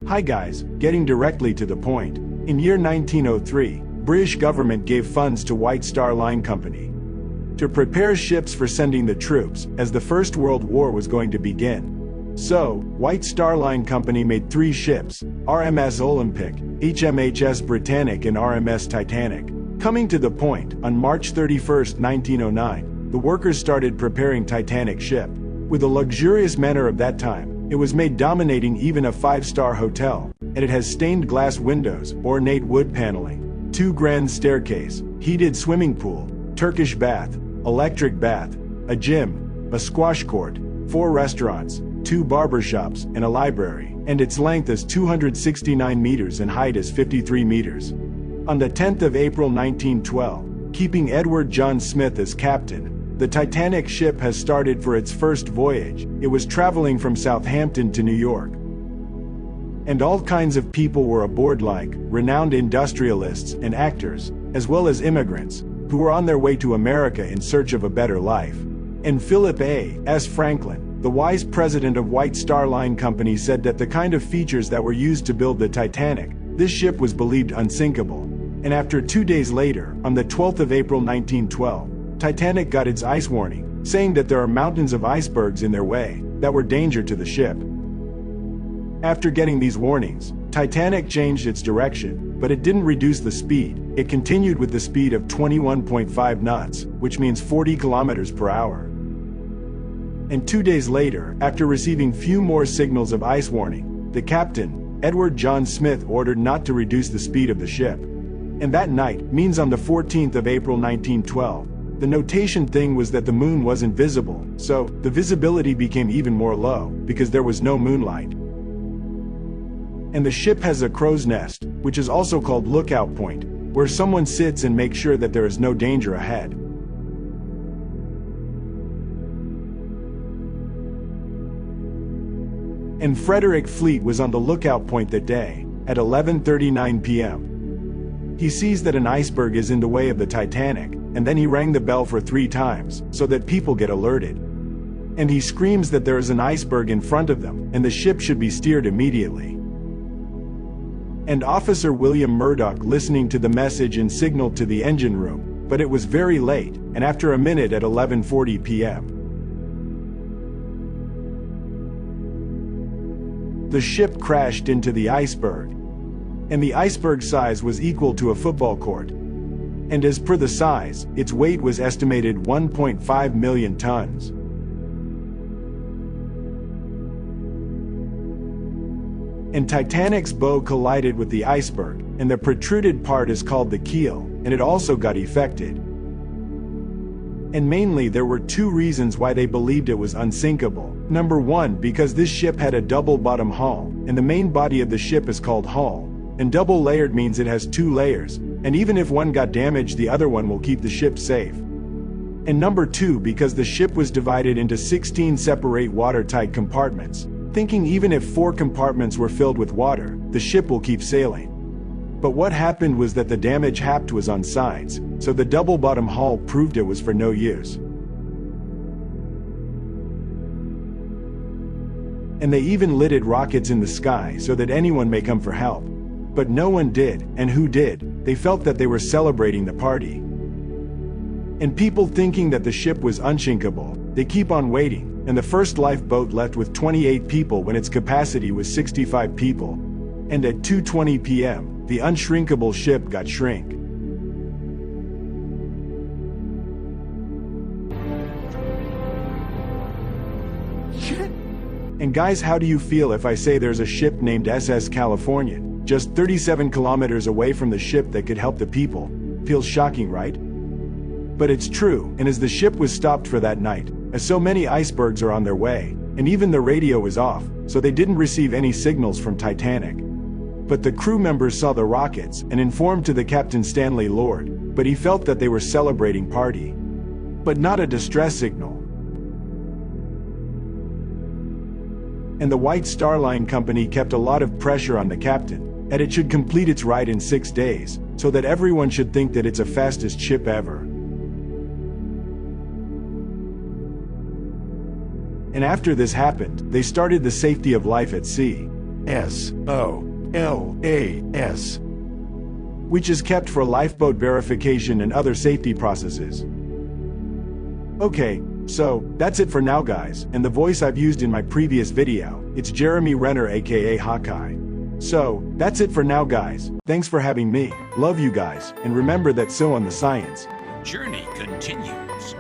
Hi guys, getting directly to the point. In year 1903, British government gave funds to White Star Line Company to prepare ships for sending the troops, as the First World War was going to begin. So, White Star Line Company made 3 ships, RMS Olympic, HMHS Britannic and RMS Titanic. Coming to the point, on March 31, 1909, the workers started preparing Titanic ship. With the luxurious manner of that time, it was made dominating even a 5-star hotel, and it has stained glass windows, ornate wood paneling, 2 grand staircase, heated swimming pool, Turkish bath, electric bath, a gym, a squash court, 4 restaurants, 2 barbershops, and a library, and its length is 269 meters and height is 53 meters. On the 10th of April 1912, keeping Edward John Smith as captain, the Titanic ship has started for its first voyage. It was traveling from Southampton to New York. And all kinds of people were aboard, like renowned industrialists and actors, as well as immigrants, who were on their way to America in search of a better life. And Philip A.S. Franklin, the wise president of White Star Line Company, said that the kind of features that were used to build the Titanic, this ship was believed unsinkable. And after 2 days later, on the 12th of April 1912, Titanic got its ice warning, saying that there are mountains of icebergs in their way that were danger to the ship. After getting these warnings, Titanic changed its direction, but it didn't reduce the speed. It continued with the speed of 21.5 knots, which means 40 kilometers per hour. And 2 days later, after receiving few more signals of ice warning, the captain, Edward John Smith, ordered not to reduce the speed of the ship. And that night, means on the 14th of April 1912, the notation thing was that the moon wasn't visible, so the visibility became even more low, because there was no moonlight. And the ship has a crow's nest, which is also called lookout point, where someone sits and makes sure that there is no danger ahead. And Frederick Fleet was on the lookout point that day, at 11:39 p.m. He sees that an iceberg is in the way of the Titanic, and then he rang the bell for 3 times, so that people get alerted. And he screams that there is an iceberg in front of them, and the ship should be steered immediately. And Officer William Murdoch listening to the message and signaled to the engine room, but it was very late, and after a minute at 11:40 p.m. the ship crashed into the iceberg. And the iceberg size was equal to a football court. And as per the size, its weight was estimated 1.5 million tons. And Titanic's bow collided with the iceberg, and the protruded part is called the keel, and it also got affected. And mainly there were 2 reasons why they believed it was unsinkable. Number 1, because this ship had a double bottom hull, and the main body of the ship is called hull. And double layered means it has 2 layers, and even if one got damaged, the other one will keep the ship safe. And number 2, because the ship was divided into 16 separate watertight compartments, thinking even if 4 compartments were filled with water, the ship will keep sailing. But what happened was that the damage happened was on sides, so the double bottom hull proved it was for no use. And they even lit rockets in the sky so that anyone may come for help. But no one did, and who did, they felt that they were celebrating the party. And people thinking that the ship was unsinkable, they keep on waiting, and the first lifeboat left with 28 people when its capacity was 65 people. And at 2:20 p.m., the Unshrinkable ship got shrink. And guys, how do you feel if I say there's a ship named SS Californian, just 37 kilometers away from the ship that could help the people? Feels shocking, right? But it's true, and as the ship was stopped for that night, as so many icebergs are on their way, and even the radio was off, so they didn't receive any signals from Titanic. But the crew members saw the rockets and informed to the Captain Stanley Lord, but he felt that they were celebrating party. But not a distress signal. And the White Star Line Company kept a lot of pressure on the captain, that it should complete its ride in 6 days, so that everyone should think that it's the fastest ship ever. And after this happened, they started the safety of life at sea. SOLAS, which is kept for lifeboat verification and other safety processes. Okay, so that's it for now guys, and the voice I've used in my previous video, it's Jeremy Renner aka Hawkeye. So, that's it for now guys, thanks for having me, love you guys, and remember that so on the science journey continues.